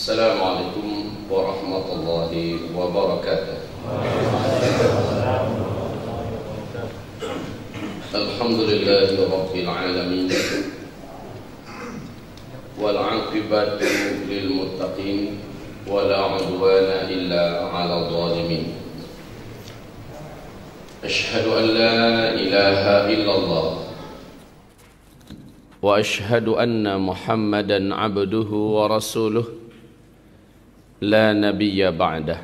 Assalamualaikum warahmatullahi wabarakatuh. Alhamdulillahi rabbil alamin. Wal 'aqibatu lil muttaqin wala 'udwana illa 'alal zalimin. Asyhadu an la ilaha illallah wa asyhadu anna Muhammadan 'abduhu wa rasuluh la nabiyya ba'dah.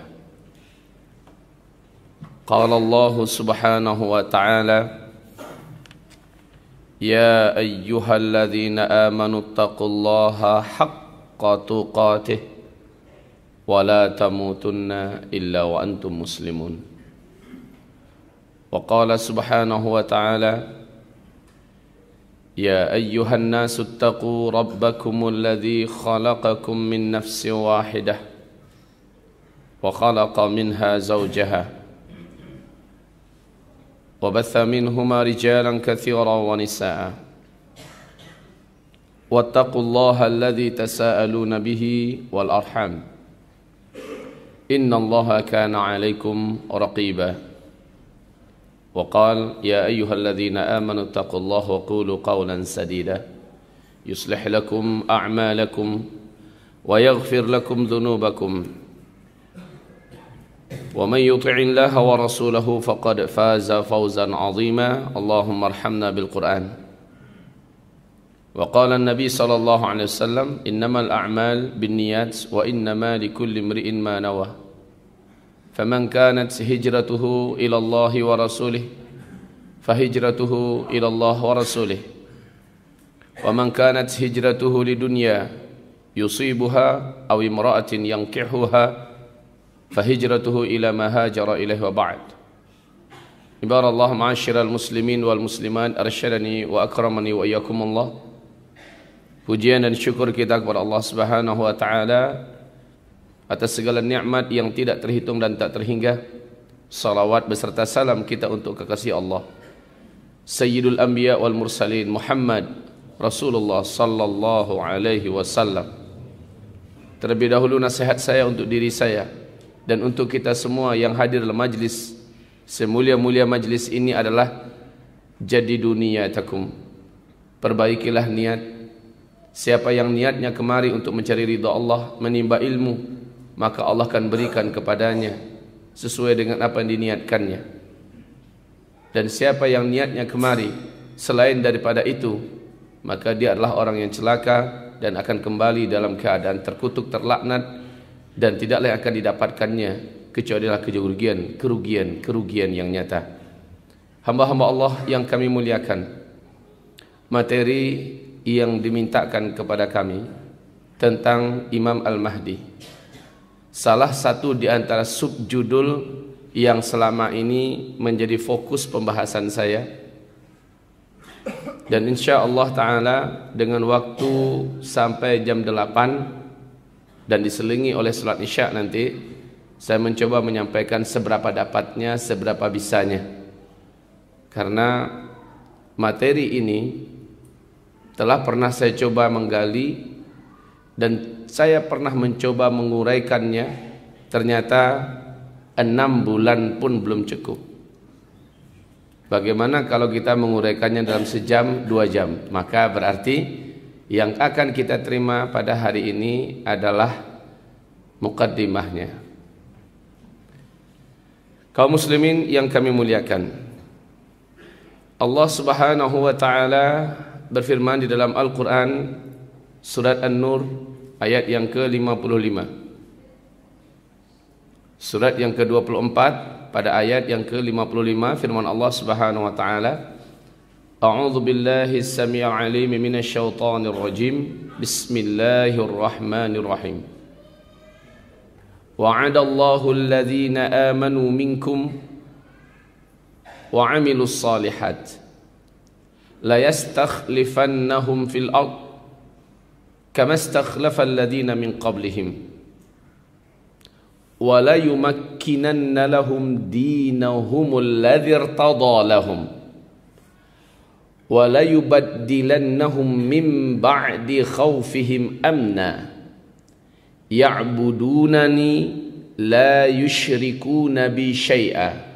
Qala Allah subhanahu wa ta'ala, ya ayyuhalladzina amanu taqullaha haqqa tuqatih wa la tamutunna illa wa antum muslimun. Wa qala subhanahu wa ta'ala, ya ayyuhan nasu taqu rabbakumul ladzi khalaqakum min nafsin wahidah وخلق منها زوجها وبث منهما رجالا كثيرا ونساء واتقوا الله الذي تساءلون به والأرحام إن الله كان عليكم رقيبا وقال يا أيها الذين آمنوا اتقوا الله وقولوا قولا سديدا يصلح لكم أعمالكم ويغفر لكم ذنوبكم ومن يطع الله ورسوله فقد فاز فوزا عظيما اللهم ارحمنا بالقرآن. وقال النبي صلى الله عليه وسلم إنما الأعمال بالنيات وإنما لكل امرئ ما نوى فمن كانت هجرته إلى الله ورسوله فهجرته إلى الله ورسوله ومن كانت هجرته لدنيا يصيبها أو امرأة ينكحها فهجرته إلى ما هاجر إليه وبعد. عباد الله معاشر المسلمين والmuslimat arsyadani wa akramani wa iyyakumullah. Pujian dan syukur kita kepada Allah Subhanahu wa taala atas segala nikmat yang tidak terhitung dan tak terhingga. Salawat beserta salam kita untuk kekasih Allah Sayyidul Anbiya wal Mursalin Muhammad Rasulullah sallallahu alaihi wasallam. Terlebih dahulu nasihat saya untuk diri saya dan untuk kita semua yang hadir dalam majlis semulia-mulia majlis ini adalah jadidu niyatakum. Perbaikilah niat. Siapa yang niatnya kemari untuk mencari ridha Allah, menimba ilmu, maka Allah akan berikan kepadanya sesuai dengan apa yang diniatkannya. Dan siapa yang niatnya kemari selain daripada itu, maka dia adalah orang yang celaka dan akan kembali dalam keadaan terkutuk, terlaknat, dan tidaklah yang akan didapatkannya kecuali kerugian yang nyata. Hamba-hamba Allah yang kami muliakan, materi yang dimintakan kepada kami tentang Imam Al-Mahdi, salah satu di antara subjudul yang selama ini menjadi fokus pembahasan saya. Dan insya-Allah taala dengan waktu sampai jam 8 dan diselingi oleh salat Isya nanti, saya mencoba menyampaikan seberapa dapatnya, seberapa bisanya. Karena materi ini telah pernah saya coba menggali dan saya pernah mencoba menguraikannya, ternyata 6 bulan pun belum cukup. Bagaimana kalau kita menguraikannya dalam sejam, 2 jam? Maka berarti yang akan kita terima pada hari ini adalah muqaddimahnya. Kaum muslimin yang kami muliakan, Allah Subhanahu wa taala berfirman di dalam Al-Qur'an surat An-Nur ayat yang ke-55. Surat yang ke-24 pada ayat yang ke-55 firman Allah Subhanahu wa taala, A'udzu billahi as-sami'il 'alim minasy syaithanir rajim. Bismillahirrahmanirrahim. Wa'adallahu alladhina amanu minkum wa 'amilus shalihat la yastakhlifannahum fil ard kama istakhlafa alladhina min qablihim wa la yumakkinanna lahum dinahum alladhi irtada lahum wa la yubaddilannahum min ba'di khawfihim amna ya'budunani la yusyrikuna bi syai'a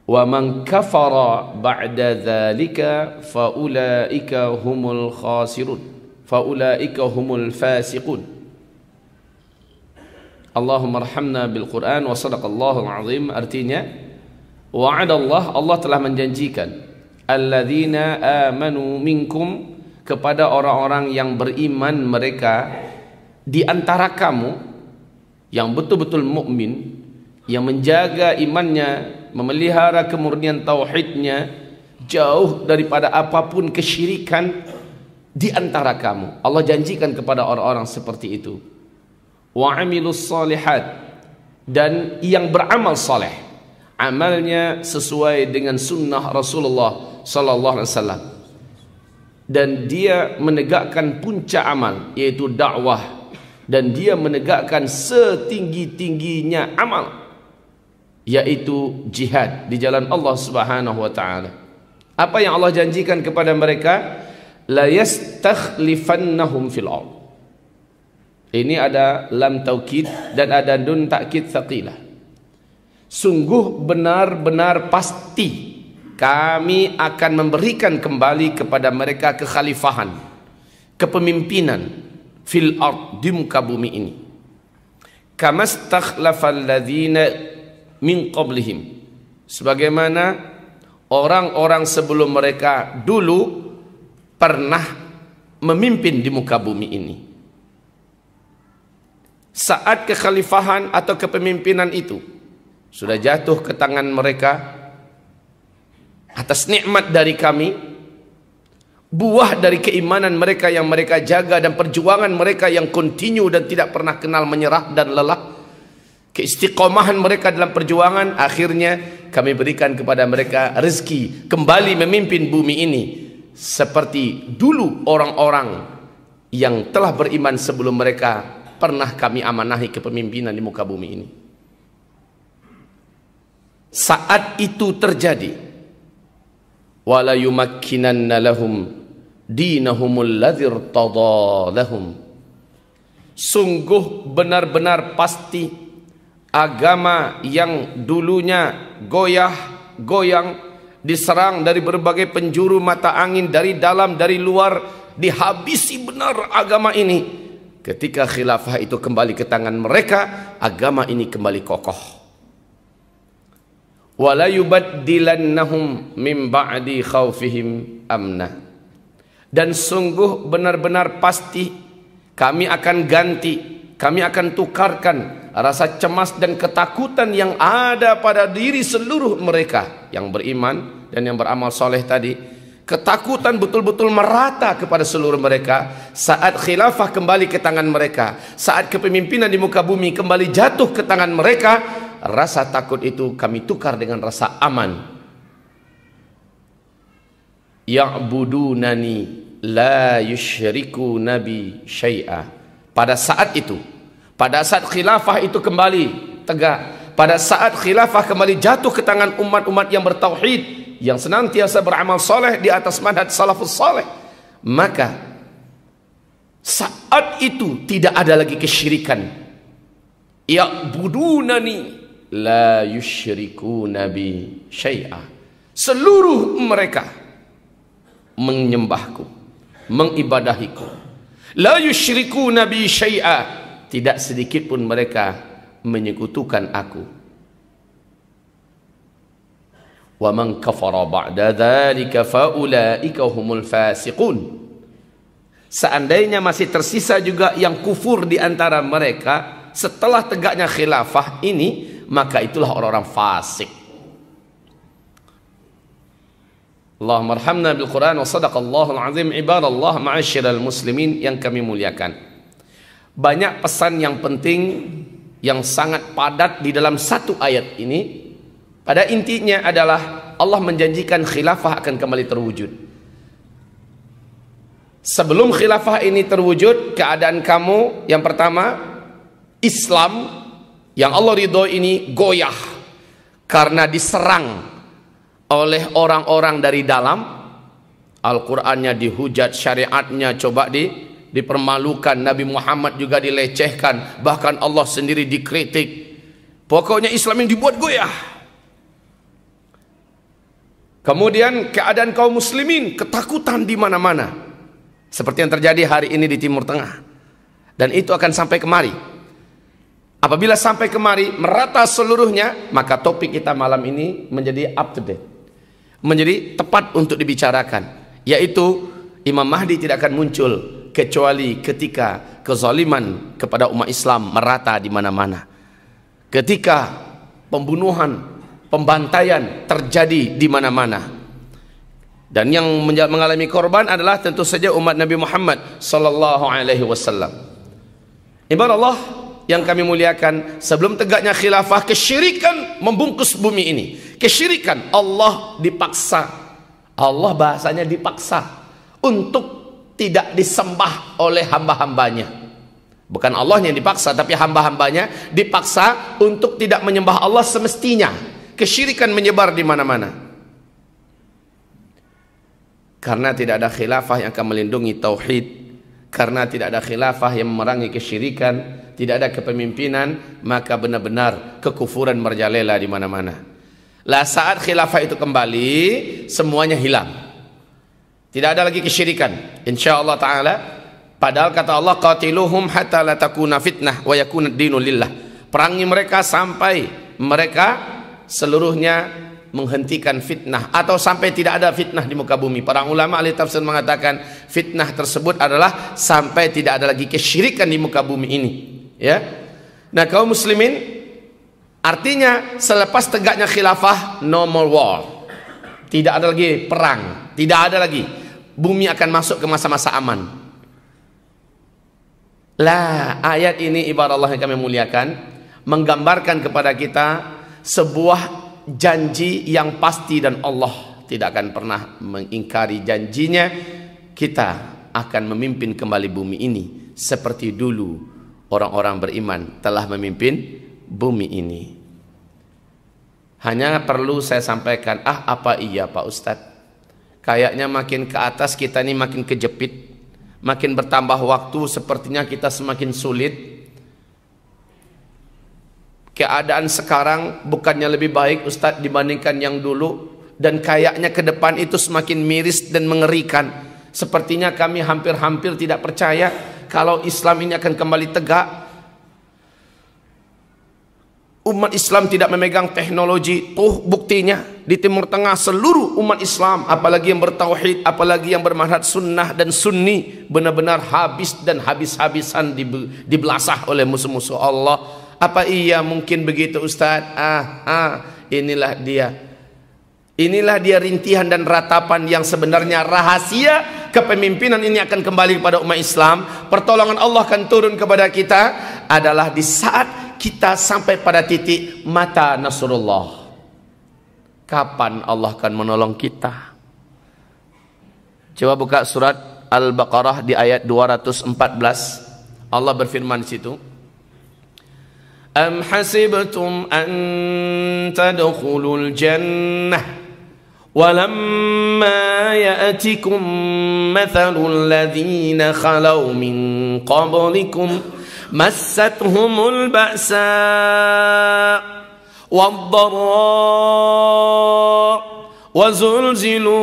wa man kafara ba'da dzalika fa ulaika humul khasirun fa ulaika humul fasiqun. Allahumma arhamna bil Quran wa sadaqallahul azim. Artinya, wa'adallah, Allah telah menjanjikan, alladzina amanu minkum, kepada orang-orang yang beriman mereka di antara kamu, yang betul-betul mukmin, yang menjaga imannya, memelihara kemurnian tauhidnya, jauh daripada apapun kesyirikan di antara kamu. Allah janjikan kepada orang-orang seperti itu. Wa amilus solihat, dan yang beramal saleh, amalnya sesuai dengan sunnah Rasulullah sallallahu alaihi wasallam, dan dia menegakkan puncak amal yaitu dakwah, dan dia menegakkan setinggi-tingginya amal yaitu jihad di jalan Allah Subhanahu wa taala. Apa yang Allah janjikan kepada mereka? La yastakhlifannahum fil ardh. Ini ada lam taukid dan ada nun takkid tsaqilah. Sungguh benar-benar pasti kami akan memberikan kembali kepada mereka kekhalifahan, kepemimpinan fil ard, di muka bumi ini. Kamastakhlafal ladzina min qablihim, sebagaimana orang-orang sebelum mereka dulu pernah memimpin di muka bumi ini. Saat kekhalifahan atau kepemimpinan itu sudah jatuh ke tangan mereka atas nikmat dari kami, buah dari keimanan mereka yang mereka jaga dan perjuangan mereka yang kontinu dan tidak pernah kenal menyerah dan lelah, keistiqomahan mereka dalam perjuangan, akhirnya kami berikan kepada mereka rezeki kembali memimpin bumi ini seperti dulu orang-orang yang telah beriman sebelum mereka pernah kami amanahi kepemimpinan di muka bumi ini. Saat itu terjadi, wala yumakkinanna lahum dinahumul ladzi irtada lahum, sungguh benar-benar pasti agama yang dulunya goyah-goyang, diserang dari berbagai penjuru mata angin, dari dalam dari luar, dihabisi benar agama ini. Ketika khilafah itu kembali ke tangan mereka, agama ini kembali kokoh. Wala yubaddilannahum min ba'di khaufihim amna, dan sungguh benar-benar pasti kami akan ganti, kami akan tukarkan rasa cemas dan ketakutan yang ada pada diri seluruh mereka yang beriman dan yang beramal soleh tadi. Ketakutan betul-betul merata kepada seluruh mereka saat khilafah kembali ke tangan mereka, saat kepemimpinan di muka bumi kembali jatuh ke tangan mereka. Rasa takut itu kami tukar dengan rasa aman. Ya'budunani la yusyriku nabi syai'a. Pada saat itu, pada saat khilafah itu kembali tegak, pada saat khilafah kembali jatuh ke tangan umat-umat yang bertauhid, yang senantiasa beramal soleh di atas manhaj salafus soleh, maka saat itu tidak ada lagi kesyirikan. Ya'budunani la yusyrikuna bi syai'a. Seluruh mereka menyembahku, mengibadahiku. La yusyrikuna bi syai'a, tidak sedikit pun mereka menyekutukan aku. Wa man kafara ba'da dzalika fa ulaika humul fasiqun. Seandainya masih tersisa juga yang kufur di antara mereka setelah tegaknya khilafah ini, maka itulah orang-orang fasik. Allahumma arhamna bil Quran wa sadaqallahul azim. Ibadallah ma'asyiral muslimin yang kami muliakan, banyak pesan yang penting yang sangat padat di dalam satu ayat ini. Pada intinya adalah Allah menjanjikan khilafah akan kembali terwujud. Sebelum khilafah ini terwujud, keadaan kamu yang pertama, Islam yang Allah ridho ini goyah karena diserang oleh orang-orang dari dalam. Al-Qur'annya dihujat, syariatnya coba dipermalukan, Nabi Muhammad juga dilecehkan, bahkan Allah sendiri dikritik. Pokoknya Islam yang dibuat goyah. Kemudian keadaan kaum muslimin, ketakutan di mana-mana. Seperti yang terjadi hari ini di Timur Tengah. Dan itu akan sampai kemari. Apabila sampai kemari, merata seluruhnya, maka topik kita malam ini menjadi up to date. Menjadi tepat untuk dibicarakan. Yaitu, Imam Mahdi tidak akan muncul kecuali ketika kezaliman kepada umat Islam merata di mana-mana. Ketika pembunuhan, pembantaian terjadi di mana-mana. Dan yang mengalami korban adalah tentu saja umat Nabi Muhammad sallallahu alaihi wasallam. Ibarat Allah yang kami muliakan, sebelum tegaknya khilafah, kesyirikan membungkus bumi ini. Kesyirikan, Allah dipaksa. Allah bahasanya dipaksa untuk tidak disembah oleh hamba-hambanya. Bukan Allahnya yang dipaksa, tapi hamba-hambanya dipaksa untuk tidak menyembah Allah semestinya. Kesyirikan menyebar di mana-mana. Karena tidak ada khilafah yang akan melindungi tauhid, karena tidak ada khilafah yang memerangi kesyirikan, tidak ada kepemimpinan, maka benar-benar kekufuran merajalela di mana-mana. Lah saat khilafah itu kembali, semuanya hilang. Tidak ada lagi kesyirikan, insyaallah taala. Padahal kata Allah, qatiluhum hatta la takuna fitnah wa yakuna ad-dinu lillah. Perangi mereka sampai mereka seluruhnya menghentikan fitnah, atau sampai tidak ada fitnah di muka bumi. Para ulama ahli tafsir mengatakan fitnah tersebut adalah sampai tidak ada lagi kesyirikan di muka bumi ini, ya. Nah, kaum muslimin, artinya selepas tegaknya khilafah, no more war. Tidak ada lagi perang, tidak ada lagi. Bumi akan masuk ke masa-masa aman. Lah, ayat ini ibarat Allah yang kami muliakan menggambarkan kepada kita sebuah janji yang pasti, dan Allah tidak akan pernah mengingkari janjinya. Kita akan memimpin kembali bumi ini seperti dulu orang-orang beriman telah memimpin bumi ini. Hanya perlu saya sampaikan, apa iya Pak Ustadz, kayaknya makin ke atas kita ini makin kejepit, makin bertambah waktu sepertinya kita semakin sulit. Keadaan sekarang bukannya lebih baik Ustadz dibandingkan yang dulu, dan kayaknya ke depan itu semakin miris dan mengerikan. Sepertinya kami hampir-hampir tidak percaya kalau Islam ini akan kembali tegak. Umat Islam tidak memegang teknologi. Buktinya di Timur Tengah seluruh umat Islam, apalagi yang bertauhid, apalagi yang bermanhaj sunnah dan sunni, benar-benar habis dan habis-habisan dibelasah oleh musuh-musuh Allah. Apa iya mungkin begitu Ustaz? Inilah dia. Inilah dia rintihan dan ratapan yang sebenarnya rahasia kepemimpinan ini akan kembali kepada umat Islam. Pertolongan Allah akan turun kepada kita adalah di saat kita sampai pada titik mata nasrullah. Kapan Allah akan menolong kita? Coba buka surat Al-Baqarah di ayat 214. Allah berfirman di situ, Am hasibtum an tadkhulul jannah walamma ya'tikum mathalul ladzina khalau min qablikum massathumul ba'sa wad-dharra wa zulzilu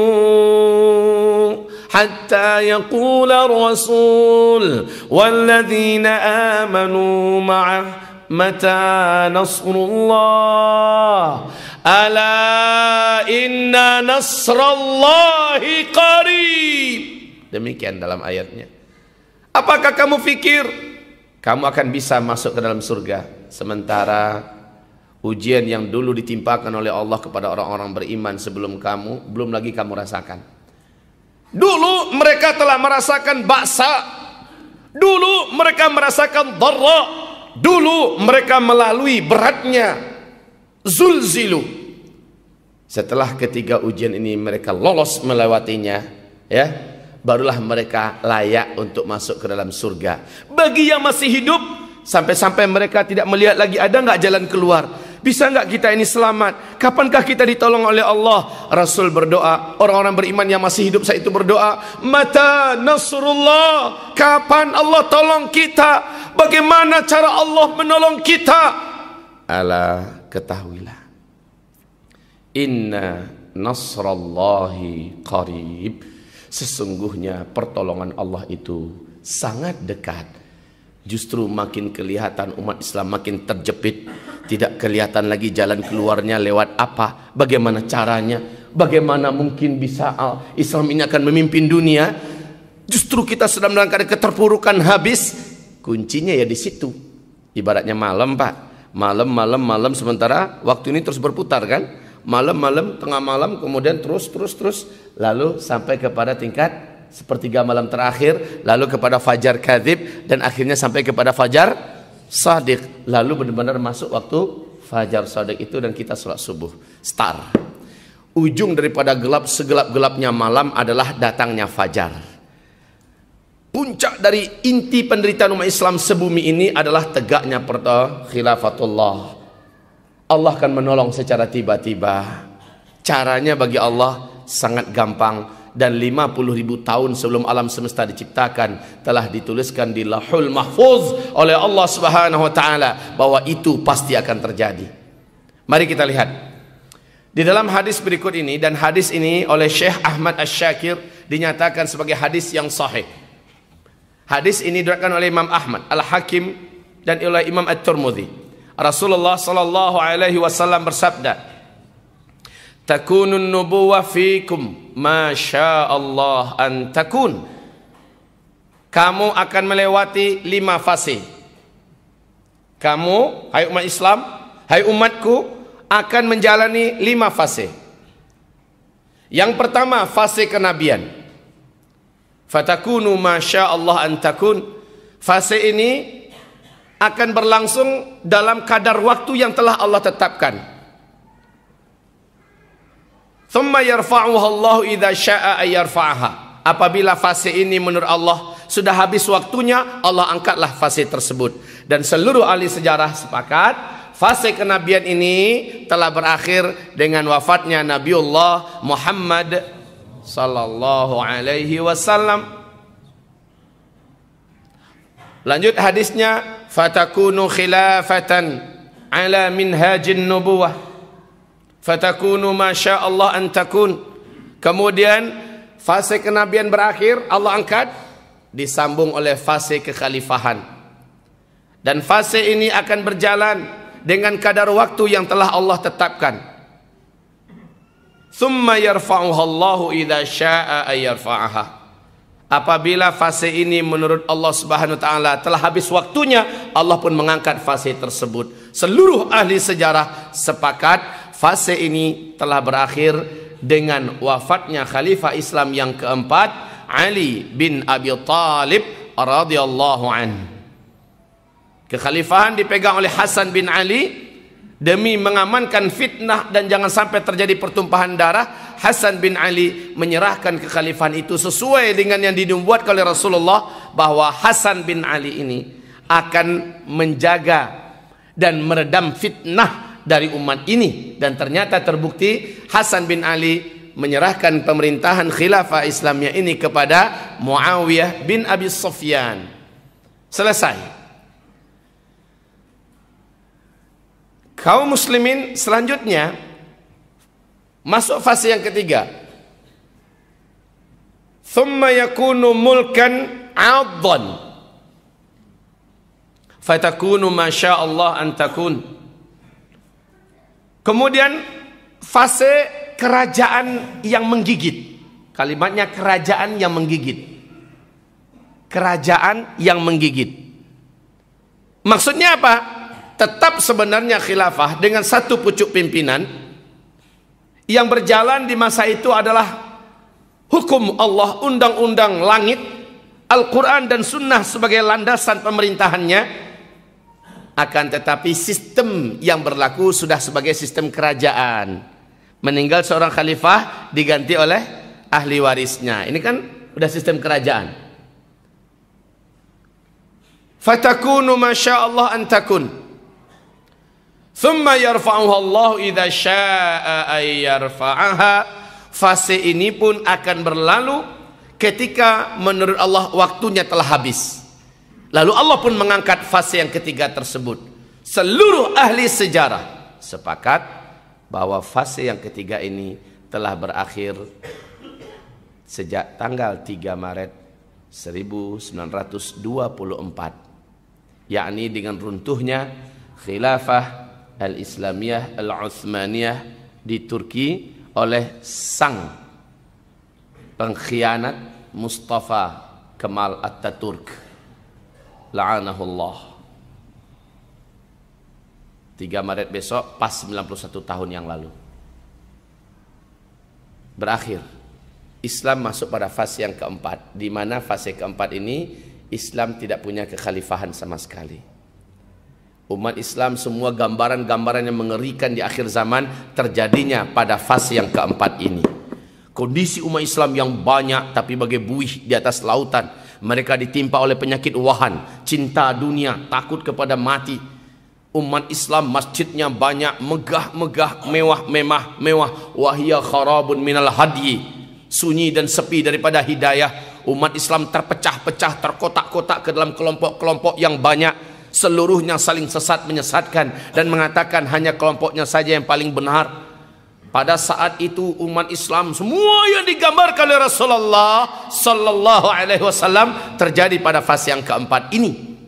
hatta yaqula ar-rasul walladzina amanu ma'ah mata nasrullah ala inna nasrallahi qarib. Demikian dalam ayatnya. Apakah kamu pikir kamu akan bisa masuk ke dalam surga sementara ujian yang dulu ditimpakan oleh Allah kepada orang-orang beriman sebelum kamu belum lagi kamu rasakan? Dulu mereka telah merasakan ba'sa, dulu mereka merasakan dharra, dulu mereka melalui beratnya zulzilu. Setelah ketiga ujian ini mereka lolos melewatinya, ya, barulah mereka layak untuk masuk ke dalam surga. Bagi yang masih hidup, sampai-sampai mereka tidak melihat lagi ada nggak jalan keluar. Bisa enggak kita ini selamat? Kapankah kita ditolong oleh Allah? Rasul berdoa, orang-orang beriman yang masih hidup saat itu berdoa, mata nasrullah, kapan Allah tolong kita? Bagaimana cara Allah menolong kita? Ala, ketahuilah, inna nasrallahi qarib, sesungguhnya pertolongan Allah itu sangat dekat. Justru makin kelihatan umat Islam makin terjepit, tidak kelihatan lagi jalan keluarnya lewat apa, bagaimana caranya, bagaimana mungkin bisa Islam ini akan memimpin dunia. Justru kita sedang dalam keadaan keterpurukan habis. Kuncinya ya di situ. Ibaratnya malam, Pak, malam sementara waktu ini terus berputar kan, malam tengah malam, kemudian terus lalu sampai kepada tingkat sepertiga malam terakhir, lalu kepada fajar kadzib, dan akhirnya sampai kepada fajar shadiq. Lalu benar-benar masuk waktu fajar shadiq itu dan kita sholat subuh. Star. Ujung daripada gelap segelap-gelapnya malam adalah datangnya fajar. Puncak dari inti penderitaan umat Islam sebumi ini adalah tegaknya khilafatullah. Allah akan menolong secara tiba-tiba. Caranya bagi Allah sangat gampang. Dan 50.000 tahun sebelum alam semesta diciptakan telah dituliskan di Lauhul Mahfuz oleh Allah Subhanahu wa taala bahwa itu pasti akan terjadi. Mari kita lihat di dalam hadis berikut ini, dan hadis ini oleh Syekh Ahmad Asy-Syakir dinyatakan sebagai hadis yang sahih. Hadis ini diriwayatkan oleh Imam Ahmad, Al-Hakim, dan oleh Imam At-Tirmidzi. Rasulullah sallallahu alaihi wasallam bersabda, takunun nubuwah fikum masya Allah an takun. Kamu akan melewati 5 fase. Kamu, hai umat Islam, hai umatku, akan menjalani 5 fase. Yang pertama, fase kenabian. Fatakunu masya Allah an takun. Fase ini akan berlangsung dalam kadar waktu yang telah Allah tetapkan. Thumma yarfa'uha Allah idza syaa ay yarfa'aha. Apabila fase ini menurut Allah sudah habis waktunya, Allah angkatlah fase tersebut. Dan seluruh ahli sejarah sepakat fase kenabian ini telah berakhir dengan wafatnya Nabiullah Muhammad sallallahu alaihi wasallam. Lanjut hadisnya, fatakunu khilafatan ala minhajin nubuwah. Fatakunu masya Allah an takun. Kemudian fase kenabian berakhir, Allah angkat, disambung oleh fase kekhalifahan. Dan fase ini akan berjalan dengan kadar waktu yang telah Allah tetapkan. Thumma yarfa'uha Allahu idza syaa ay yarfa'aha. Apabila fase ini menurut Allah Subhanahu wa taala telah habis waktunya, Allah pun mengangkat fase tersebut. Seluruh ahli sejarah sepakat fase ini telah berakhir dengan wafatnya khalifah Islam yang keempat, Ali bin Abi Thalib radhiyallahu anhu. Kekhalifahan dipegang oleh Hasan bin Ali demi mengamankan fitnah dan jangan sampai terjadi pertumpahan darah. Hasan bin Ali menyerahkan kekhalifahan itu sesuai dengan yang dinubuatkan oleh Rasulullah, bahwa Hasan bin Ali ini akan menjaga dan meredam fitnah dari umat ini. Dan ternyata terbukti Hasan bin Ali menyerahkan pemerintahan khilafah Islamnya ini kepada Muawiyah bin Abi Sufyan. Selesai. Kaum muslimin selanjutnya masuk fase yang ketiga. Thumma yakunu mulkan 'adhan. Fatakunu masya Allah an takun. Kemudian fase kerajaan yang menggigit. Kalimatnya kerajaan yang menggigit. Kerajaan yang menggigit. Maksudnya apa? Tetap sebenarnya khilafah dengan satu pucuk pimpinan. Yang berjalan di masa itu adalah hukum Allah, undang-undang langit, Al-Quran dan Sunnah sebagai landasan pemerintahannya. Akan tetapi sistem yang berlaku sudah sebagai sistem kerajaan. Meninggal seorang khalifah diganti oleh ahli warisnya. Ini kan udah sistem kerajaan. Fatakunu masya Allah an takun. Thumma yarfa'uha Allah idza syaa'a ay yarfa'aha. Fase ini pun akan berlalu ketika menurut Allah waktunya telah habis. Lalu Allah pun mengangkat fase yang ketiga tersebut. Seluruh ahli sejarah sepakat bahwa fase yang ketiga ini telah berakhir sejak tanggal 3 Maret 1924, yakni dengan runtuhnya Khilafah Al-Islamiyah Al-Utsmaniyah di Turki oleh sang pengkhianat Mustafa Kemal Atatürk la'anahullah. 3 Maret besok pas 91 tahun yang lalu berakhir. Islam masuk pada fase yang keempat, di mana fase keempat ini Islam tidak punya kekhalifahan sama sekali. Umat Islam semua gambaran-gambaran yang mengerikan di akhir zaman terjadinya pada fase yang keempat ini. Kondisi umat Islam yang banyak tapi bagai buih di atas lautan. Mereka ditimpa oleh penyakit wahan, cinta dunia, takut kepada mati. Umat Islam masjidnya banyak, megah-megah, mewah. Wahya kharabun minal hadyi, sunyi dan sepi daripada hidayah. Umat Islam terpecah-pecah, terkotak-kotak ke dalam kelompok-kelompok yang banyak. Seluruhnya saling sesat menyesatkan dan mengatakan hanya kelompoknya saja yang paling benar. Pada saat itu umat Islam semua yang digambarkan oleh Rasulullah sallallahu alaihi wasallam terjadi pada fase yang keempat ini.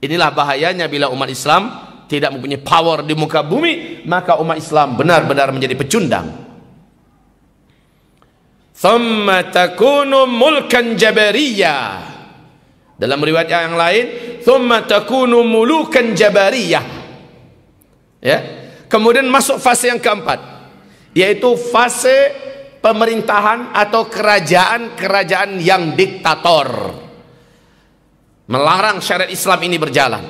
Inilah bahayanya bila umat Islam tidak mempunyai power di muka bumi, maka umat Islam benar-benar menjadi pecundang. Thumma takunu mulkan jabariyah. Dalam riwayat yang lain, thumma takunu mulukan jabariyah. Ya. Kemudian masuk fase yang keempat, yaitu fase pemerintahan atau kerajaan-kerajaan yang diktator. Melarang syariat Islam ini berjalan,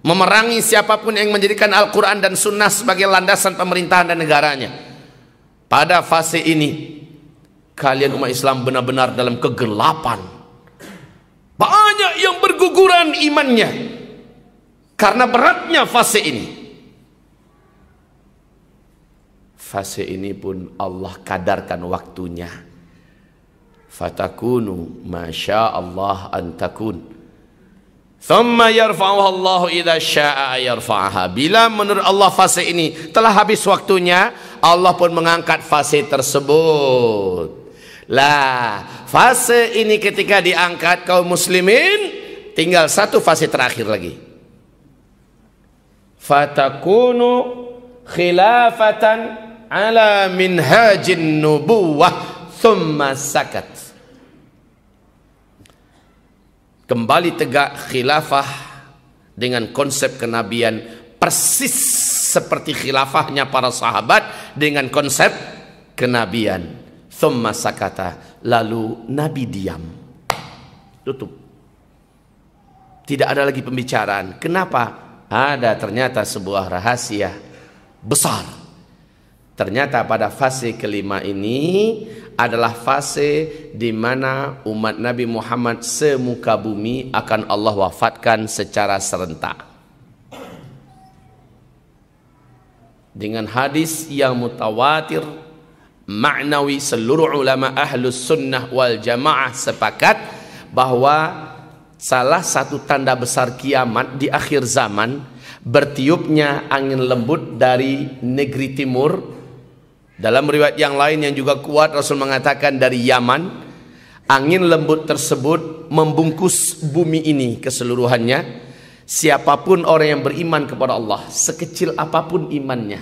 memerangi siapapun yang menjadikan Al-Quran dan Sunnah sebagai landasan pemerintahan dan negaranya. Pada fase ini kalian umat Islam benar-benar dalam kegelapan. Banyak yang berguguran imannya karena beratnya fase ini. Fase ini pun Allah kadarkan waktunya. Fatakunu masya Allah antakun. Thumma yarfa'uha Allah idza syaa'a yarfa'aha. Bila menurut Allah fase ini telah habis waktunya, Allah pun mengangkat fase tersebut. Lah, fase ini ketika diangkat kaum muslimin, tinggal satu fase terakhir lagi. Fatakunu khilafatan ala minhajin nubuwah thumma sakat. Kembali tegak khilafah dengan konsep kenabian persis seperti khilafahnya para sahabat dengan konsep kenabian. Thumma sakata, lalu Nabi diam, tutup, tidak ada lagi pembicaraan. Kenapa? Ada ternyata sebuah rahasia besar. Ternyata pada fase kelima ini adalah fase di mana umat Nabi Muhammad semuka bumi akan Allah wafatkan secara serentak. Dengan hadis yang mutawatir, maknawi, seluruh ulama ahlus sunnah wal jamaah sepakat bahwa salah satu tanda besar kiamat di akhir zaman bertiupnya angin lembut dari negeri timur. Dalam riwayat yang lain yang juga kuat, Rasul mengatakan dari Yaman. Angin lembut tersebut membungkus bumi ini keseluruhannya. Siapapun orang yang beriman kepada Allah, sekecil apapun imannya,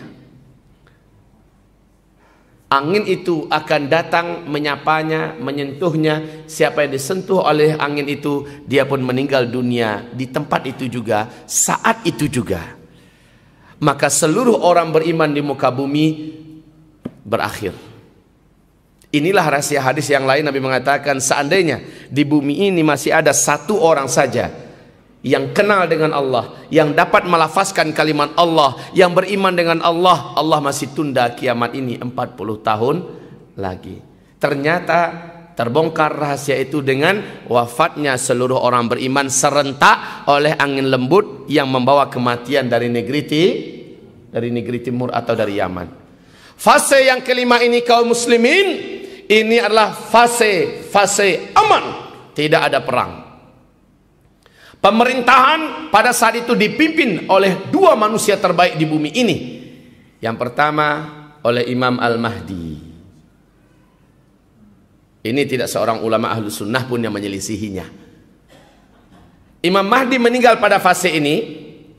angin itu akan datang menyapanya, menyentuhnya. Siapa yang disentuh oleh angin itu, dia pun meninggal dunia di tempat itu juga, saat itu juga. Maka seluruh orang beriman di muka bumi berakhir. Inilah rahasia hadis yang lain. Nabi mengatakan seandainya di bumi ini masih ada satu orang saja yang kenal dengan Allah, yang dapat melafazkan kalimat Allah, yang beriman dengan Allah, Allah masih tunda kiamat ini 40 tahun lagi. Ternyata terbongkar rahasia itu dengan wafatnya seluruh orang beriman serentak oleh angin lembut yang membawa kematian dari negeri dari negeri timur atau dari Yaman. Fase yang kelima ini kaum muslimin, ini adalah fase aman, tidak ada perang. Pemerintahan pada saat itu dipimpin oleh dua manusia terbaik di bumi ini. Yang pertama oleh Imam Al-Mahdi. Ini tidak seorang ulama ahlu sunnah pun yang menyelisihinya. Imam Mahdi meninggal pada fase ini,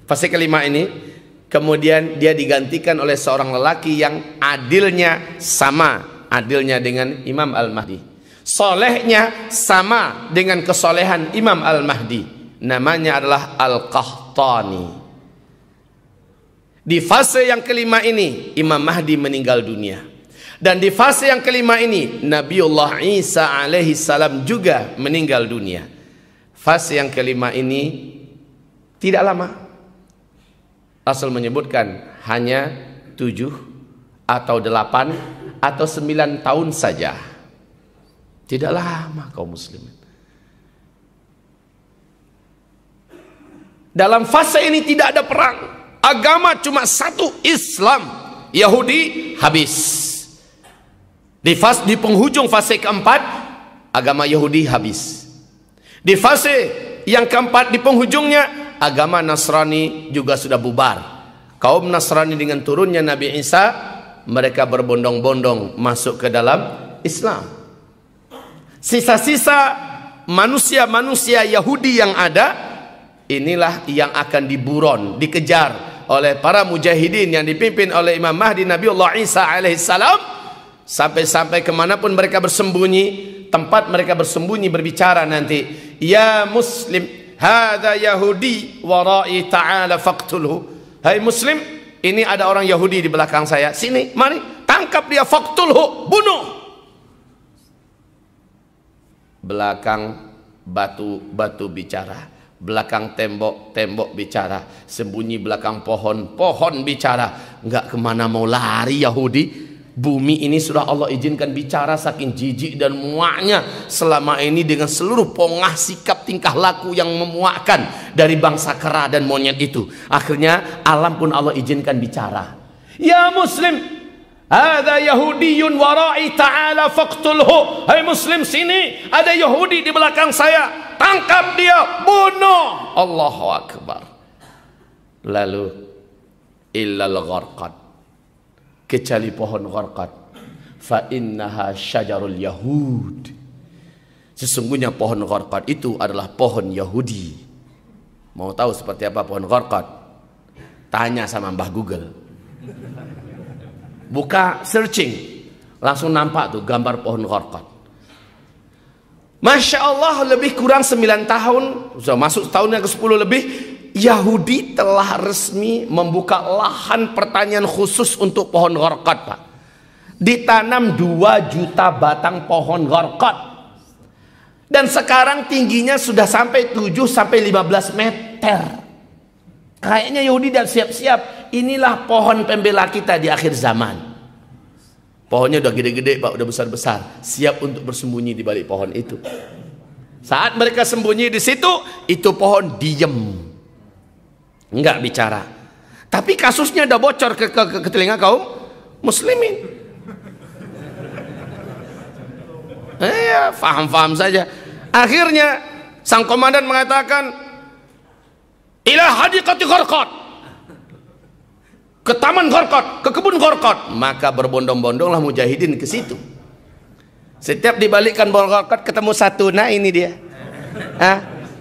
fase kelima ini. Kemudian dia digantikan oleh seorang lelaki yang adilnya sama, adilnya dengan Imam Al-Mahdi. Solehnya sama dengan kesolehan Imam Al-Mahdi. Namanya adalah Al-Qahtani. Di fase yang kelima ini Imam Mahdi meninggal dunia. Dan di fase yang kelima ini Nabiullah Isa alaihi salam juga meninggal dunia. Fase yang kelima ini tidak lama. Rasul menyebutkan hanya 7 atau 8 atau 9 tahun saja. Tidak lama kaum muslimin. Dalam fase ini tidak ada perang. Agama cuma satu, Islam. Yahudi habis. Di penghujung fase keempat, agama Yahudi habis. Di fase yang keempat, di penghujungnya, agama Nasrani juga sudah bubar. Kaum Nasrani dengan turunnya Nabi Isa, mereka berbondong-bondong masuk ke dalam Islam. Sisa-sisa manusia-manusia Yahudi yang ada, inilah yang akan diburon, dikejar oleh para mujahidin yang dipimpin oleh Imam Mahdi Nabiullah Isa alaihissalam. Sampai-sampai kemanapun mereka bersembunyi, tempat mereka bersembunyi berbicara nanti, ya muslim, hadza yahudi warai ta'ala faqtulhu. Hai muslim, ini ada orang Yahudi di belakang saya, sini, mari tangkap dia, faqtulhu, bunuh. Belakang batu bicara, belakang tembok bicara, sembunyi belakang pohon bicara. Enggak kemana mau lari Yahudi. Bumi ini sudah Allah izinkan bicara, saking jijik dan muaknya selama ini dengan seluruh pongah sikap tingkah laku yang memuakkan dari bangsa kera dan monyet itu. Akhirnya alam pun Allah izinkan bicara. Ya muslim, hadza yahudiyun warai ta'ala faqtulhu. Hai muslim, sini ada Yahudi di belakang saya, tangkap dia, bunuh. Allahu akbar. Lalu illal gharqad, kecuali pohon gharqad, fa innaha syajarul yahud. Sesungguhnya pohon gharqad itu adalah pohon Yahudi. Mau tahu seperti apa pohon gharqad? Tanya sama Mbah Google. Buka searching, langsung nampak tuh gambar pohon gharqad. Masya Allah, lebih kurang 9 tahun, sudah masuk tahun yang ke-10 lebih, Yahudi telah resmi membuka lahan pertanian khusus untuk pohon gharqad, Pak. Ditanam 2 juta batang pohon gharqad. Dan sekarang tingginya sudah sampai 7-15 meter. Kayaknya Yahudi sudah siap-siap. Inilah pohon pembela kita di akhir zaman. Pohonnya udah gede-gede, Pak, udah besar-besar, siap untuk bersembunyi di balik pohon itu. Saat mereka sembunyi di situ, itu pohon diem, enggak bicara. Tapi kasusnya udah bocor ke telinga kaum muslimin. Ya, faham-faham saja. Akhirnya sang komandan mengatakan, ila hadiqati gharqad, ke taman gharqad, ke kebun gharqad. Maka berbondong-bondonglah mujahidin ke situ. Setiap dibalikkan pohon gharqad ketemu satu. Nah ini dia,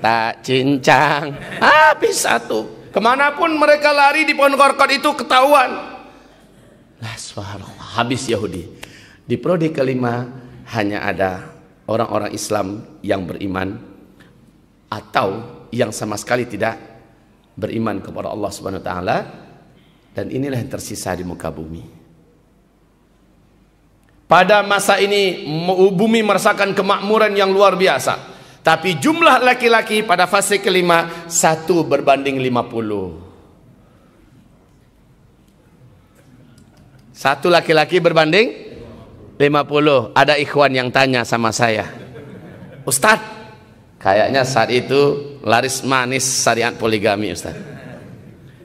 tak cincang, habis satu. Kemanapun mereka lari di pohon gharqad itu ketahuan. Lah subhanallah, habis Yahudi. Di prodi kelima hanya ada orang-orang Islam yang beriman atau yang sama sekali tidak beriman kepada Allah Subhanahu wa taala, dan inilah yang tersisa di muka bumi. Pada masa ini bumi merasakan kemakmuran yang luar biasa, tapi jumlah laki-laki pada fase kelima 1 berbanding 50. 1 laki-laki berbanding 50. Ada ikhwan yang tanya sama saya, Ustadz, kayaknya saat itu laris manis syariat poligami, Ustadz.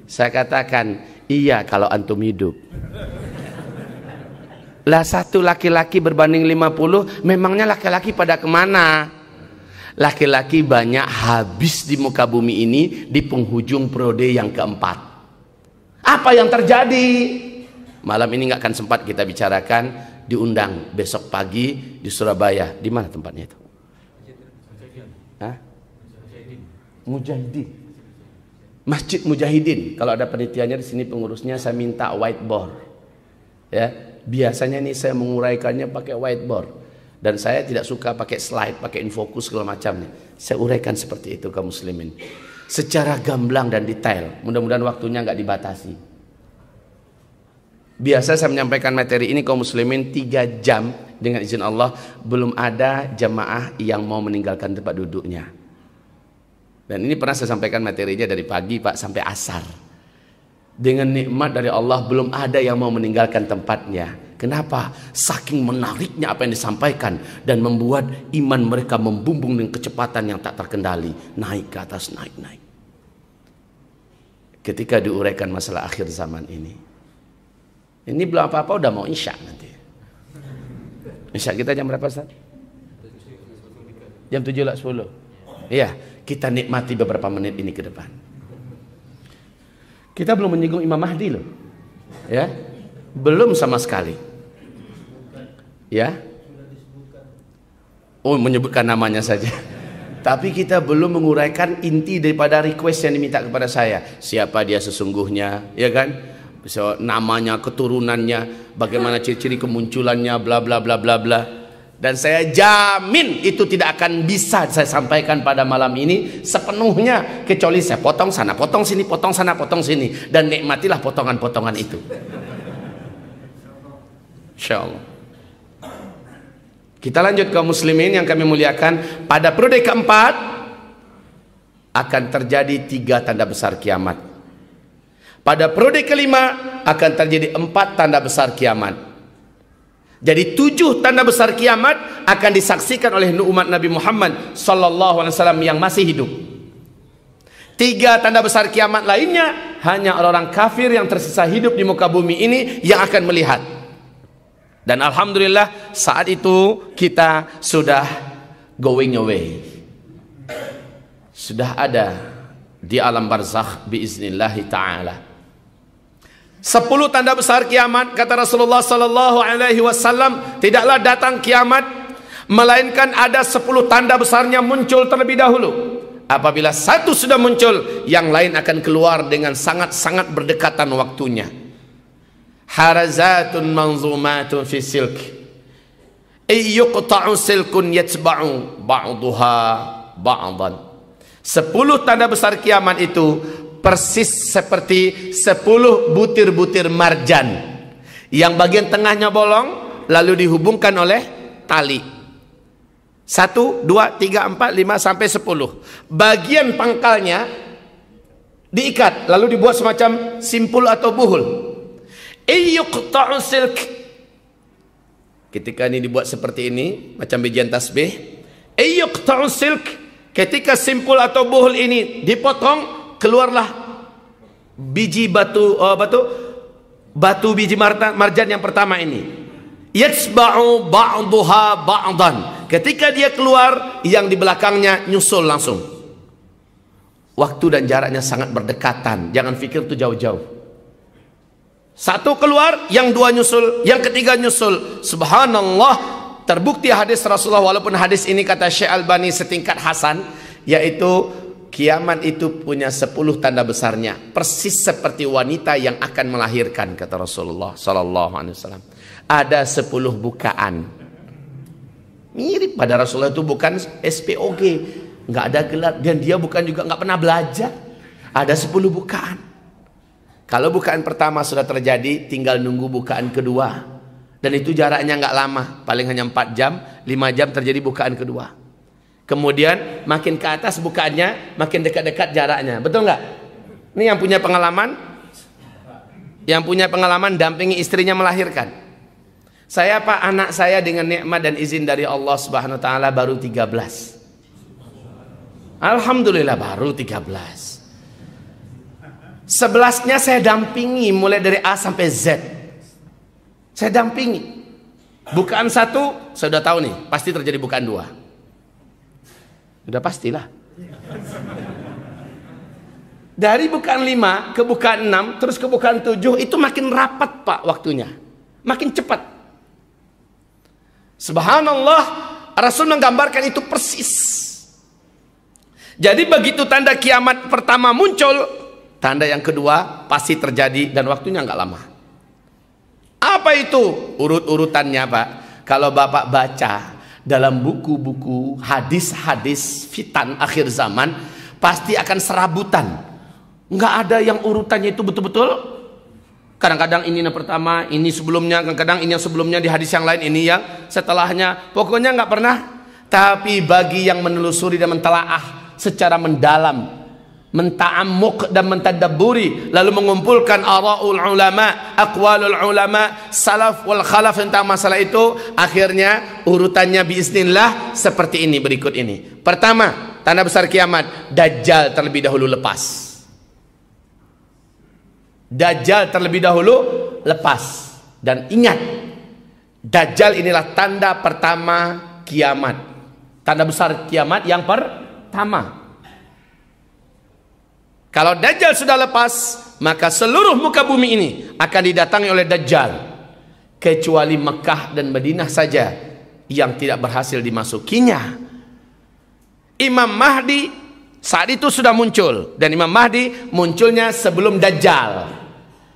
Saya katakan, Iya kalau antum hidup. Lah satu laki-laki berbanding 50, memangnya laki-laki pada kemana? Laki-laki banyak habis di muka bumi ini di penghujung periode yang keempat. Apa yang terjadi? Malam ini nggak akan sempat kita bicarakan, diundang besok pagi di Surabaya. Di mana tempatnya itu? Hah? Mujahidin. Masjid Mujahidin. Kalau ada penelitiannya di sini pengurusnya saya minta whiteboard. Ya, biasanya nih saya menguraikannya pakai whiteboard. Dan saya tidak suka pakai slide, pakai infokus segala macam nih. Saya uraikan seperti itu kaum muslimin. Secara gamblang dan detail. Mudah-mudahan waktunya nggak dibatasi. Biasa saya menyampaikan materi ini kaum muslimin 3 jam dengan izin Allah, belum ada jamaah yang mau meninggalkan tempat duduknya. Dan ini pernah saya sampaikan materinya dari pagi Pak sampai asar. Dengan nikmat dari Allah belum ada yang mau meninggalkan tempatnya. Kenapa? Saking menariknya apa yang disampaikan dan membuat iman mereka membumbung dengan kecepatan yang tak terkendali, naik ke atas, naik. Ketika diuraikan masalah akhir zaman ini belum apa-apa udah mau isya nanti. Isya kita jam berapa Ustaz? Jam 7:10. Iya, kita nikmati beberapa menit ini ke depan. Kita belum menyinggung Imam Mahdi loh. Ya. Belum sama sekali. Ya. Oh, menyebutkan namanya saja. Tapi kita belum menguraikan inti daripada request yang diminta kepada saya. Siapa dia sesungguhnya, ya kan? So, namanya, keturunannya, bagaimana ciri-ciri kemunculannya, bla bla bla bla bla. Dan saya jamin itu tidak akan bisa saya sampaikan pada malam ini sepenuhnya, kecuali saya potong sana, potong sini, potong sana, potong sini, dan nikmatilah potongan-potongan itu. Insyaallah. Kita lanjut kaum muslimin yang kami muliakan. Pada periode keempat akan terjadi 3 tanda besar kiamat. Pada periode kelima akan terjadi 4 tanda besar kiamat. Jadi 7 tanda besar kiamat akan disaksikan oleh umat Nabi Muhammad sallallahu alaihi wasallam yang masih hidup. 3 tanda besar kiamat lainnya hanya orang-orang kafir yang tersisa hidup di muka bumi ini yang akan melihat. Dan alhamdulillah saat itu kita sudah going away. Sudah ada di alam barzakh biiznillah taala. 10 tanda besar kiamat kata Rasulullah sallallahu alaihi wasallam, tidaklah datang kiamat melainkan ada 10 tanda besarnya muncul terlebih dahulu. Apabila satu sudah muncul, yang lain akan keluar dengan sangat-sangat berdekatan waktunya. Harazatun manzumatun fi silk, yuqta'u silkun yatba'u ba'daha ba'dan. 10 tanda besar kiamat itu persis seperti 10 butir-butir marjan yang bagian tengahnya bolong lalu dihubungkan oleh tali. 1, 2, 3, 4, 5 sampai 10. Bagian pangkalnya diikat lalu dibuat semacam simpul atau buhul. Yuqta'u silk. Ketika ini dibuat seperti ini macam bijian tasbih, yuqta'u silk. Ketika simpul atau buhul ini dipotong, keluarlah biji batu biji marjan yang pertama ini. Yatsba'u ba'daha ba'dan. Ketika dia keluar, yang di belakangnya nyusul langsung. Waktu dan jaraknya sangat berdekatan. Jangan pikir itu jauh-jauh. Satu keluar, yang dua nyusul, yang ketiga nyusul. Subhanallah, terbukti hadis Rasulullah, walaupun hadis ini kata Syekh Albani setingkat hasan, yaitu kiamat itu punya 10 tanda besarnya, persis seperti wanita yang akan melahirkan, kata Rasulullah sallallahu alaihi wasallam. Ada 10 bukaan. Mirip pada Rasulullah itu bukan SPOG, nggak ada gelar, dan dia bukan juga nggak pernah belajar. Ada 10 bukaan. Kalau bukaan pertama sudah terjadi, tinggal nunggu bukaan kedua. Dan itu jaraknya nggak lama, paling hanya 4 jam, 5 jam terjadi bukaan kedua. Kemudian makin ke atas bukaannya, makin dekat-dekat jaraknya. Betul nggak? Ini yang punya pengalaman, dampingi istrinya melahirkan. Saya Pak, anak saya dengan nikmat dan izin dari Allah Subhanahu wa taala baru 13. Alhamdulillah baru 13. 11-nya saya dampingi mulai dari A sampai Z. Saya dampingi. Bukaan 1, saya sudah tahu nih, pasti terjadi bukaan 2. Udah pastilah. Dari bukaan 5 ke bukaan 6, terus ke bukaan 7, itu makin rapat Pak waktunya. Makin cepat. Subhanallah, Rasul menggambarkan itu persis. Jadi begitu tanda kiamat pertama muncul, tanda yang kedua pasti terjadi dan waktunya nggak lama. Apa itu urut-urutannya Pak? Kalau Bapak baca dalam buku-buku hadis-hadis fitan akhir zaman, pasti akan serabutan. Nggak ada yang urutannya itu betul-betul. Kadang-kadang ini yang pertama, ini sebelumnya, kadang-kadang ini yang sebelumnya di hadis yang lain, ini yang setelahnya. Pokoknya nggak pernah. Tapi bagi yang menelusuri dan mentelaah secara mendalam, menta'ammuk dan mentadabburi, lalu mengumpulkan ara'ul ulama, aqwalul ulama, salaf wal khalaf tentang masalah itu, akhirnya urutannya biiznillah seperti ini, berikut ini. Pertama, tanda besar kiamat, Dajjal terlebih dahulu lepas. Dajjal terlebih dahulu lepas. Dan ingat, Dajjal inilah tanda pertama kiamat. Tanda besar kiamat yang pertama. Kalau Dajjal sudah lepas, maka seluruh muka bumi ini akan didatangi oleh Dajjal. Kecuali Mekah dan Madinah saja yang tidak berhasil dimasukinya. Imam Mahdi saat itu sudah muncul. Dan Imam Mahdi munculnya sebelum Dajjal.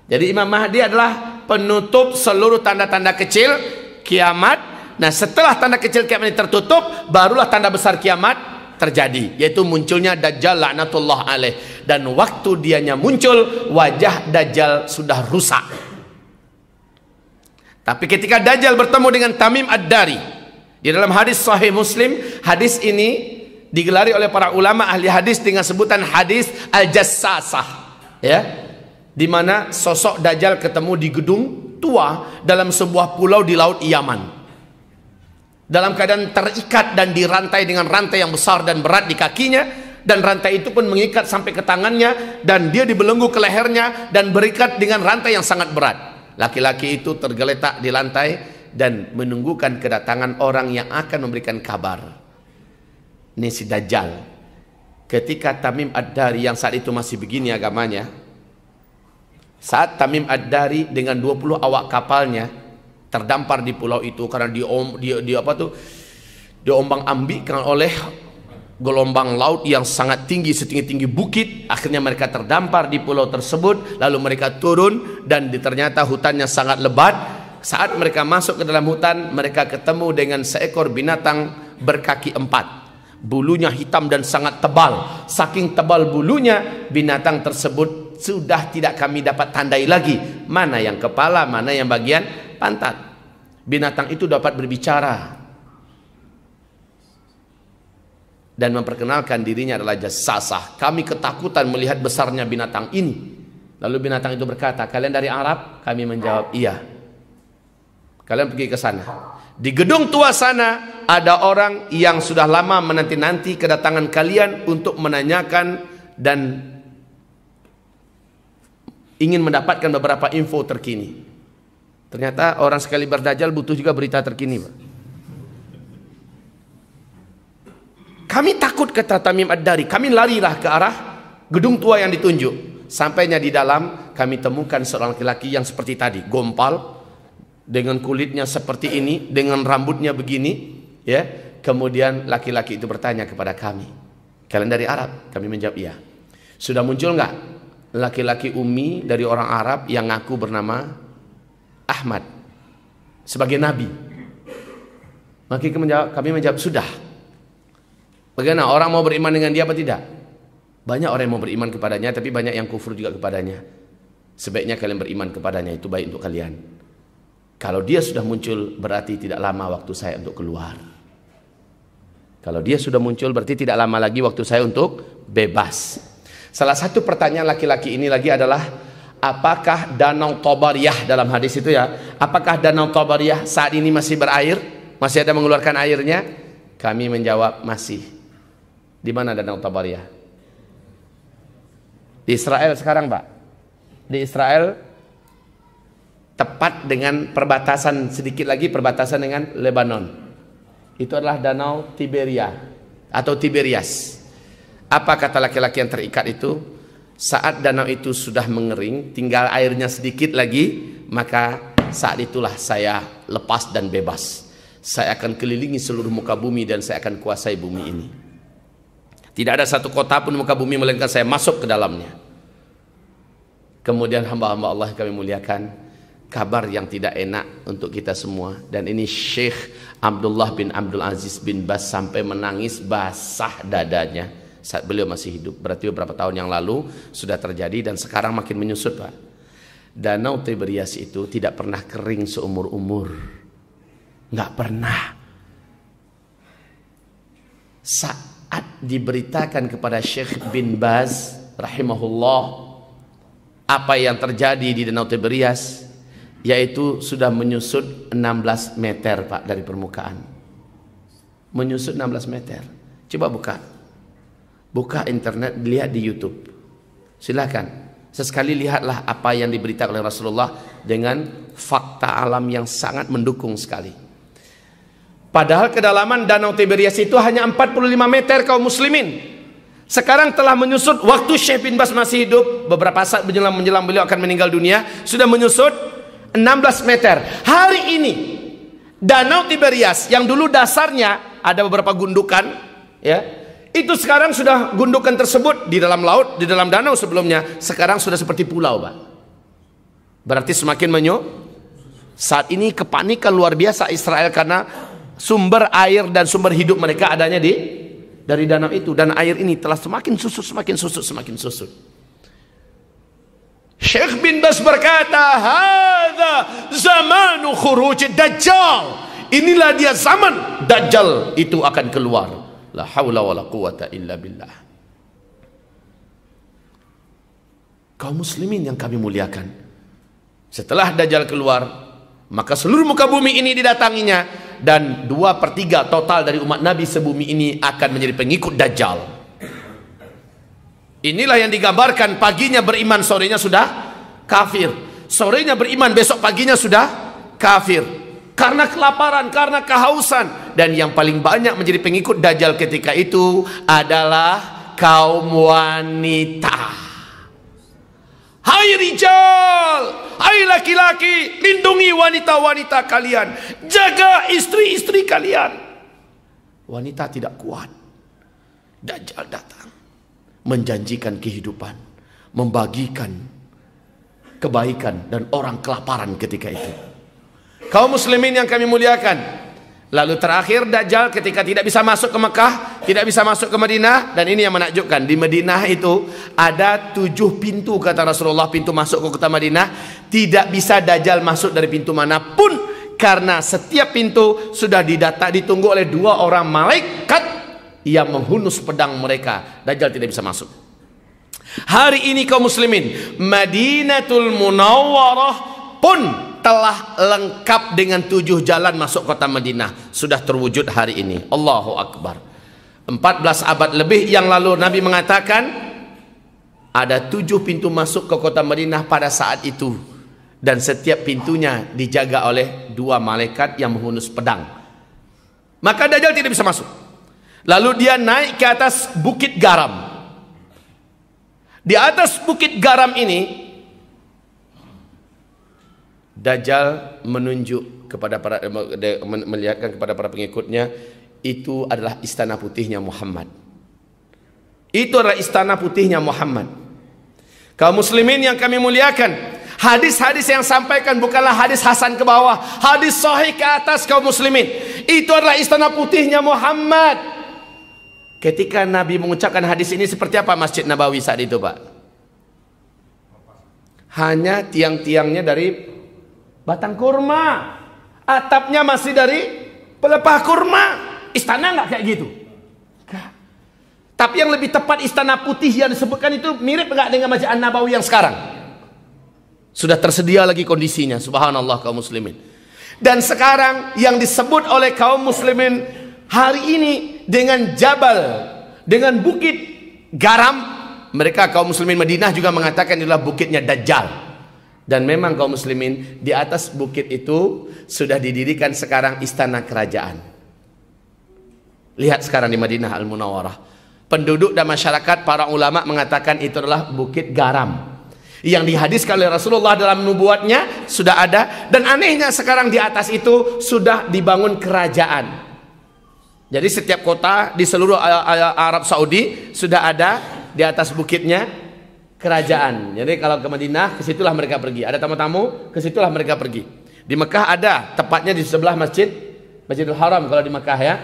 Jadi Imam Mahdi adalah penutup seluruh tanda-tanda kecil kiamat. Nah setelah tanda kecil kiamat ini tertutup, barulah tanda besar kiamat terjadi, yaitu munculnya Dajjal laknatullah alaih. Dan waktu dianya muncul, wajah Dajjal sudah rusak. Tapi ketika Dajjal bertemu dengan Tamim Ad-Dari, di dalam hadis Sahih Muslim, hadis ini digelari oleh para ulama ahli hadis dengan sebutan hadis Al-Jassasah, ya, di mana sosok Dajjal ketemu di gedung tua dalam sebuah pulau di laut Yaman, dalam keadaan terikat dan dirantai dengan rantai yang besar dan berat di kakinya, dan rantai itu pun mengikat sampai ke tangannya, dan dia dibelenggu ke lehernya dan berikat dengan rantai yang sangat berat. Laki-laki itu tergeletak di lantai dan menunggukan kedatangan orang yang akan memberikan kabar. Ini si Dajjal. Ketika Tamim Ad-Dari yang saat itu masih begini agamanya, saat Tamim Ad-Dari dengan 20 awak kapalnya terdampar di pulau itu karena diombang-ambingkan oleh gelombang laut yang sangat tinggi, setinggi-tinggi bukit. Akhirnya mereka terdampar di pulau tersebut. Lalu mereka turun dan ternyata hutannya sangat lebat. Saat mereka masuk ke dalam hutan, mereka ketemu dengan seekor binatang berkaki 4. Bulunya hitam dan sangat tebal. Saking tebal bulunya, binatang tersebut sudah tidak kami dapat tandai lagi mana yang kepala, mana yang bagian pantat. Binatang itu dapat berbicara dan memperkenalkan dirinya adalah Jassasah. Kami ketakutan melihat besarnya binatang ini. Lalu binatang itu berkata, kalian dari Arab? Kami menjawab, iya. Kalian pergi ke sana. Di gedung tua sana ada orang yang sudah lama menanti-nanti kedatangan kalian untuk menanyakan dan ingin mendapatkan beberapa info terkini. Ternyata orang sekali berdajjal butuh juga berita terkini, Pak. Kami takut, kata Tamim Ad-Dari. Kami larilah ke arah gedung tua yang ditunjuk. Sampainya di dalam, kami temukan seorang laki-laki yang seperti tadi, gompal, dengan kulitnya seperti ini, dengan rambutnya begini, ya. Kemudian laki-laki itu bertanya kepada kami, kalian dari Arab? Kami menjawab iya. Sudah muncul nggak laki-laki Umi dari orang Arab yang ngaku bernama Ahmad sebagai nabi? Maka kami menjawab sudah. Bagaimana, orang mau beriman dengan dia apa tidak? Banyak orang yang mau beriman kepadanya, tapi banyak yang kufur juga kepadanya. Sebaiknya kalian beriman kepadanya, itu baik untuk kalian. Kalau dia sudah muncul, berarti tidak lama waktu saya untuk keluar. Kalau dia sudah muncul, berarti tidak lama lagi waktu saya untuk bebas. Salah satu pertanyaan laki-laki ini lagi adalah, apakah Danau Tabariyah dalam hadis itu ya, apakah Danau Tabariyah saat ini masih berair? Masih ada mengeluarkan airnya? Kami menjawab masih. Di mana Danau Tabariyah? Di Israel sekarang, Pak. di Israel, tepat dengan perbatasan, sedikit lagi perbatasan dengan Lebanon. Itu adalah Danau Tiberia atau Tiberias. Apa kata laki-laki yang terikat itu? Saat danau itu sudah mengering, tinggal airnya sedikit lagi, maka saat itulah saya lepas dan bebas. Saya akan kelilingi seluruh muka bumi dan saya akan kuasai bumi ini. Tidak ada satu kota pun muka bumi melainkan saya masuk ke dalamnya. Kemudian hamba-hamba Allah kami muliakan, kabar yang tidak enak untuk kita semua. Dan ini Syekh Abdullah bin Abdul Aziz bin Baz sampai menangis basah dadanya saat beliau masih hidup. Berarti beberapa tahun yang lalu sudah terjadi dan sekarang makin menyusut, Pak. Danau Tiberias itu tidak pernah kering seumur-umur. Nggak pernah. Saat diberitakan kepada Syekh bin Baz rahimahullah apa yang terjadi di Danau Tiberias, yaitu sudah menyusut 16 meter, Pak, dari permukaan. Menyusut 16 meter. Coba buka internet, lihat di YouTube. Silakan. Sesekali lihatlah apa yang diberitakan oleh Rasulullah dengan fakta alam yang sangat mendukung sekali. Padahal kedalaman Danau Tiberias itu hanya 45 meter, kaum muslimin. Sekarang telah menyusut, waktu Syekh bin Baz masih hidup, beberapa saat menjelang beliau akan meninggal dunia, sudah menyusut 16 meter. Hari ini Danau Tiberias yang dulu dasarnya ada beberapa gundukan, ya, itu sekarang sudah gundukan tersebut di dalam laut, di dalam danau sebelumnya, sekarang sudah seperti pulau, Pak. Berarti semakin saat ini kepanikan luar biasa Israel karena sumber air dan sumber hidup mereka adanya dari danau itu, dan air ini telah semakin susut. Syekh bin Baz berkata, "Hadza zamanu khuruj Dajjal." Inilah dia zaman Dajjal itu akan keluar. La haula wala quwata illa billah. Kaum muslimin yang kami muliakan, setelah Dajjal keluar, maka seluruh muka bumi ini didatanginya, dan 2/3 total dari umat Nabi sebumi ini akan menjadi pengikut Dajjal. Inilah yang digambarkan, paginya beriman, sorenya sudah kafir. Sorenya beriman, besok paginya sudah kafir. Karena kelaparan, karena kehausan. Dan yang paling banyak menjadi pengikut Dajjal ketika itu adalah kaum wanita. Hai rijal, hai laki-laki, lindungi wanita-wanita kalian, jaga istri-istri kalian. Wanita tidak kuat. Dajjal datang, menjanjikan kehidupan, membagikan kebaikan, dan orang kelaparan ketika itu. Kaum muslimin yang kami muliakan, lalu terakhir Dajjal ketika tidak bisa masuk ke Mekah, tidak bisa masuk ke Madinah. Dan ini yang menakjubkan, di Madinah itu ada 7 pintu kata Rasulullah, pintu masuk ke kota Madinah. Tidak bisa Dajjal masuk dari pintu manapun, karena setiap pintu sudah ditunggu oleh 2 orang malaikat yang menghunus pedang mereka. Dajjal tidak bisa masuk. Hari ini kaum muslimin, Madinatul Munawwarah pun telah lengkap dengan 7 jalan masuk kota Madinah. Sudah terwujud hari ini. Allahu Akbar. 14 abad lebih yang lalu Nabi mengatakan ada 7 pintu masuk ke kota Madinah pada saat itu, dan setiap pintunya dijaga oleh 2 malaikat yang menghunus pedang. Maka Dajjal tidak bisa masuk. Lalu dia naik ke atas bukit garam. Di atas bukit garam ini Dajjal menunjuk kepada melihatkan kepada para pengikutnya, itu adalah istana putihnya Muhammad. Itu adalah istana putihnya Muhammad. Kaum muslimin yang kami muliakan, hadis-hadis yang sampaikan bukanlah hadis hasan ke bawah, hadis sahih ke atas kaum muslimin. Itu adalah istana putihnya Muhammad. Ketika Nabi mengucapkan hadis ini, seperti apa Masjid Nabawi saat itu, Pak? Hanya tiang-tiangnya dari batang kurma, atapnya masih dari pelepah kurma. Istana nggak kayak gitu. Tapi yang lebih tepat, istana putih yang disebutkan itu mirip nggak dengan Masjid An-Nabawi yang sekarang? Sudah tersedia lagi kondisinya, subhanallah kaum muslimin. Dan sekarang yang disebut oleh kaum muslimin hari ini dengan jabal, dengan bukit garam, Mereka kaum muslimin Madinah juga mengatakan inilah bukitnya Dajjal. Dan memang kaum muslimin, di atas bukit itu sudah didirikan sekarang istana kerajaan. Lihat sekarang di Madinah Al-Munawwarah. Penduduk dan masyarakat, para ulama mengatakan itu adalah bukit garam. Yang dihadiskan oleh Rasulullah dalam nubuatnya sudah ada. Dan anehnya sekarang di atas itu sudah dibangun kerajaan. Jadi setiap kota di seluruh Arab Saudi sudah ada di atas bukitnya kerajaan. Jadi kalau ke Madinah, ke situlah mereka pergi. Ada tamu-tamu, ke situlah mereka pergi. Di Mekah ada, tepatnya di sebelah Masjidil Haram kalau di Mekah ya.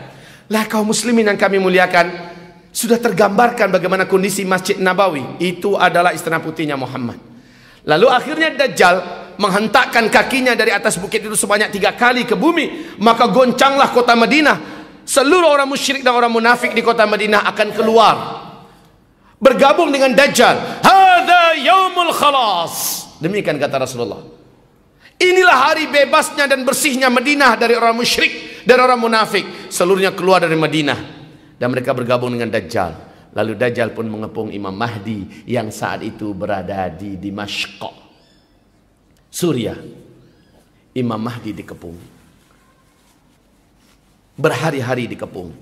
Lah kaum muslimin yang kami muliakan, sudah tergambarkan bagaimana kondisi Masjid Nabawi. Itu adalah istana putihnya Muhammad. Lalu akhirnya Dajjal menghentakkan kakinya dari atas bukit itu sebanyak 3 kali ke bumi. Maka goncanglah kota Madinah. Seluruh orang musyrik dan orang munafik di kota Madinah akan keluar, bergabung dengan Dajjal. Hadza yaumul khalas. Demikian kata Rasulullah. Inilah hari bebasnya dan bersihnya Madinah dari orang musyrik dan orang munafik. Seluruhnya keluar dari Madinah dan mereka bergabung dengan Dajjal. Lalu Dajjal pun mengepung Imam Mahdi yang saat itu berada di Dimashq, Suriah. Imam Mahdi dikepung. Berhari-hari dikepung.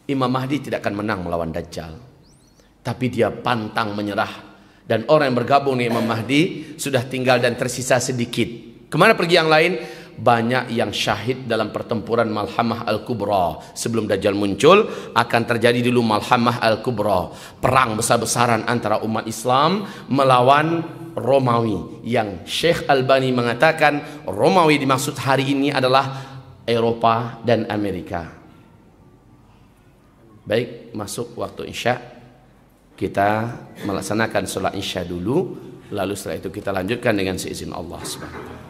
Imam Mahdi tidak akan menang melawan Dajjal. Tapi dia pantang menyerah. Dan orang yang bergabung dengan Imam Mahdi sudah tinggal dan tersisa sedikit. Kemana pergi yang lain? Banyak yang syahid dalam pertempuran Malhamah Al-Kubra. Sebelum Dajjal muncul, akan terjadi dulu Malhamah Al-Kubra. Perang besar-besaran antara umat Islam melawan Romawi. Yang Syekh Albani mengatakan Romawi dimaksud hari ini adalah Eropa dan Amerika. Baik, masuk waktu Isya. Kita melaksanakan sholat Isya dulu, lalu setelah itu kita lanjutkan dengan seizin Allah Subhanahu wa taala.